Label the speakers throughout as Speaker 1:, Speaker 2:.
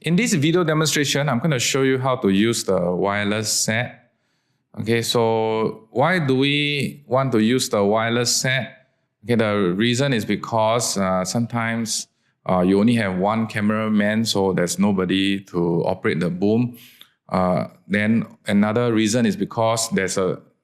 Speaker 1: In this video demonstration, I'm going to show you how to use the wireless set. Okay, so why do we want to use the wireless set? Okay, the reason is because sometimes you only have one cameraman, so there's nobody to operate the boom. Then another reason is because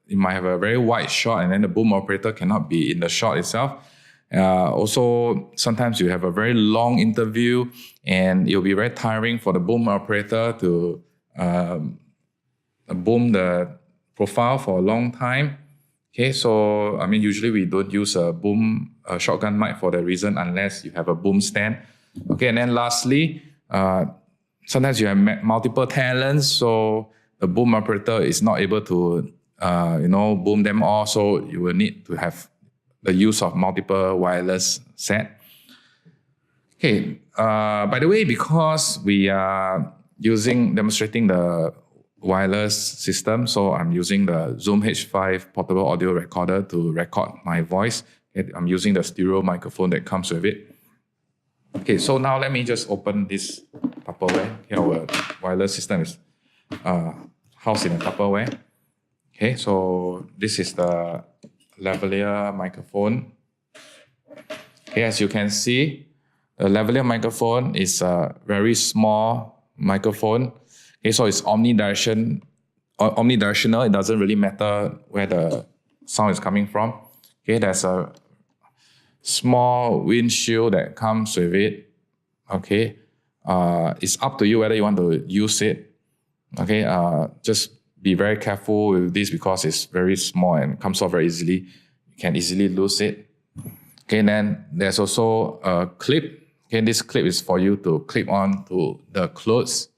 Speaker 1: you might have a very wide shot and then the boom operator cannot be in the shot itself. Also, sometimes you have a very long interview and it'll be very tiring for the boom operator to boom the profile for a long time. Okay, so I mean, usually we don't use a shotgun mic for the reason unless you have a boom stand. Okay, and then lastly, sometimes you have multiple talents, so the boom operator is not able to boom them all, so you will need to have the use of multiple wireless set. Okay, by the way, because we are demonstrating the wireless system, so I'm using the Zoom H5 portable audio recorder to record my voice. Okay, I'm using the stereo microphone that comes with it. Okay, so now let me just open this Tupperware. Okay, our wireless system is housed in a Tupperware. Okay, so this is the Lavalier microphone. Okay, as you can see, the Lavalier microphone is a very small microphone. Okay, so it's omnidirectional. It doesn't really matter where the sound is coming from. Okay, there's a small windshield that comes with it. Okay, it's up to you whether you want to use it. Okay, just be very careful with this because it's very small and comes off very easily. You can easily lose it. Okay, and then there's also a clip. Okay, this clip is for you to clip on to the clothes.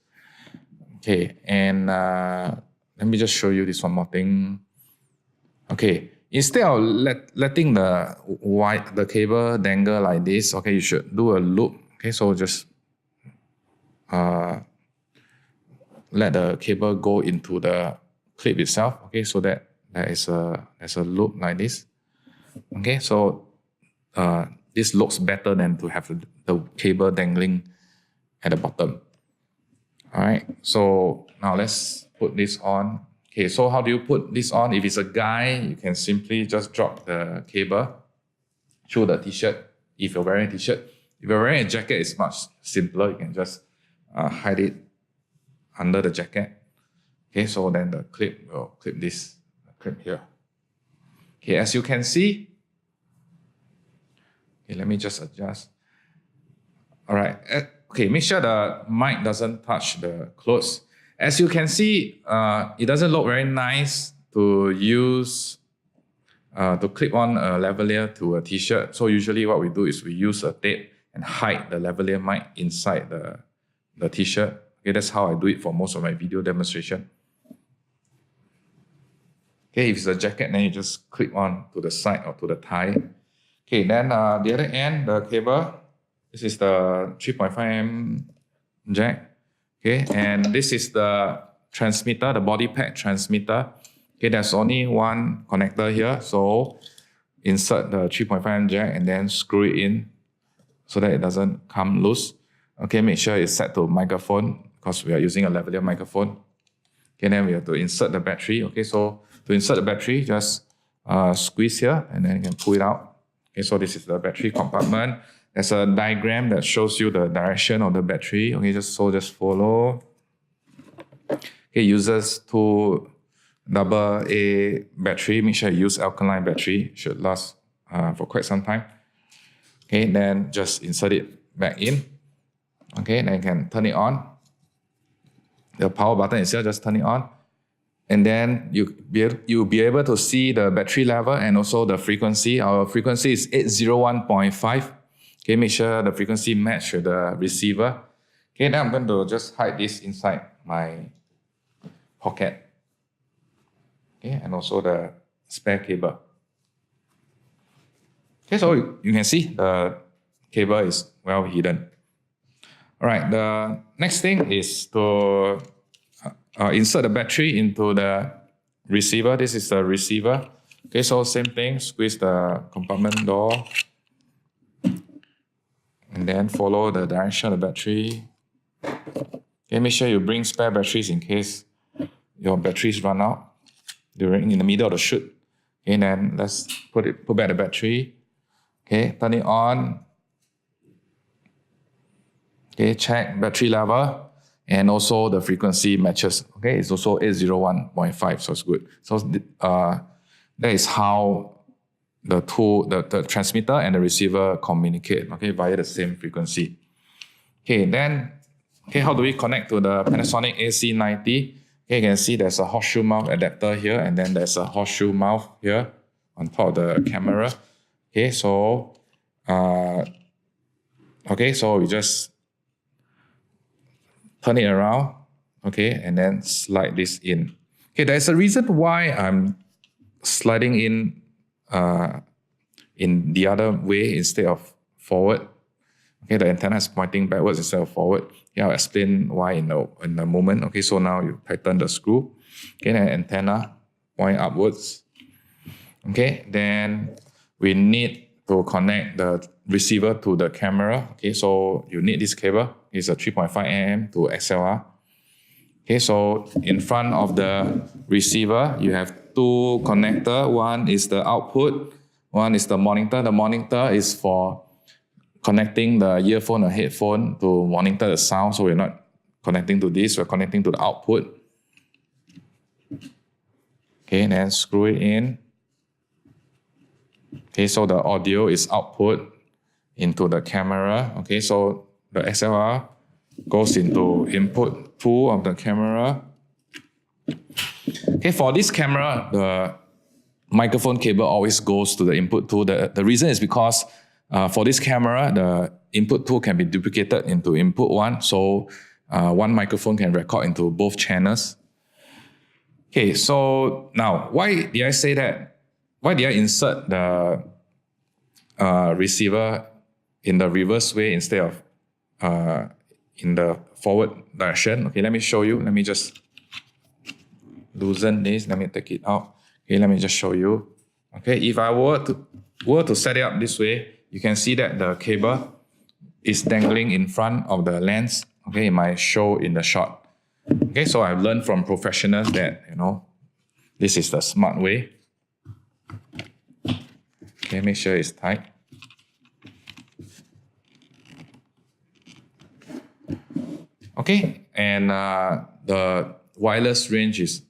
Speaker 1: Okay, and let me just show you this one more thing. Okay, instead of letting the cable dangle like this, okay, you should do a loop. Okay, so just let the cable go into the clip itself. Okay, so that there's a loop like this. Okay, so this looks better than to have the cable dangling at the bottom. All right, so now let's put this on. Okay, so how do you put this on? If it's a guy, you can simply just drop the cable through the t-shirt if you're wearing a t-shirt. If you're wearing a jacket, it's much simpler. You can just hide it under the jacket. Okay, so then the clip will clip this clip here. Okay, as you can see, okay, let me just adjust. All right, okay, make sure the mic doesn't touch the clothes. As you can see, it doesn't look very nice to use, to clip on a lavalier to a t-shirt. So usually what we do is we use a tape and hide the lavalier mic inside the t-shirt. Okay, that's how I do it for most of my video demonstration. Okay, if it's a jacket, then you just clip on to the side or to the tie. Okay, then the other end, the cable, this is the 3.5mm jack. Okay, and this is the transmitter, the body pack transmitter. Okay, there's only one connector here, so insert the 3.5mm jack and then screw it in so that it doesn't come loose. Okay, make sure it's set to microphone because we are using a lavalier microphone. Okay, then we have to insert the battery. Okay, so to insert the battery, just squeeze here and then you can pull it out. Okay, so this is the battery compartment. There's a diagram that shows you the direction of the battery. Okay, just follow. Okay, uses two AA battery. Make sure you use alkaline battery. Should last for quite some time. Okay, then just insert it back in. Okay, then you can turn it on. The power button itself, just turn it on. And then you'll be able to see the battery level and also the frequency. Our frequency is 801.5. Okay, make sure the frequency match with the receiver. Okay, now I'm going to just hide this inside my pocket. Okay, and also the spare cable. Okay, so you can see the cable is well hidden. All right, the next thing is to insert the battery into the receiver. This is the receiver. Okay, so same thing, squeeze the compartment door. And then follow the direction of the battery. Okay, make sure you bring spare batteries in case your batteries run out in the middle of the shoot. Okay, then let's put back the battery. Okay, turn it on. Okay, check battery level and also the frequency matches. Okay, it's also 801.5, so it's good. So that is how the transmitter and the receiver communicate, okay, via the same frequency. Okay, then, how do we connect to the Panasonic AC90? Okay, you can see there's a horseshoe mouth adapter here, and then there's a horseshoe mouth here on top of the camera. Okay, so we just turn it around, okay, and then slide this in. Okay, there's a reason why I'm sliding in the other way instead of forward. Okay, the antenna is pointing backwards instead of forward. Yeah, I'll explain why in a moment. Okay, so now you tighten the screw. Okay, then antenna point upwards. Okay, then we need to connect the receiver to the camera. Okay, so you need this cable. It's a 3.5 mm to XLR. Okay, so in front of the receiver, you have two connectors. One is the output, one is the monitor. The monitor is for connecting the earphone or headphone to monitor the sound. So we're not connecting to this, we're connecting to the output. Okay, then screw it in. Okay, so the audio is output into the camera. Okay, so the XLR goes into input 2 of the camera. Okay, for this camera, the microphone cable always goes to the input 2. The reason is because for this camera, the input 2 can be duplicated into input 1. So one microphone can record into both channels. Okay, so now, why did I say that? Why did I insert the receiver in the reverse way instead of in the forward direction? Okay, let me show you. Let me just loosen this. Let me take it out. Okay, let me just show you. Okay, if I were to set it up this way, you can see that the cable is dangling in front of the lens. Okay, it might show in the shot. Okay, so I've learned from professionals that, this is the smart way. Okay, make sure it's tight. Okay, and the wireless range is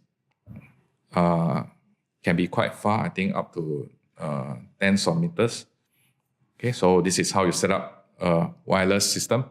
Speaker 1: can be quite far, I think up to tens of meters. Okay, so this is how you set up a wireless system.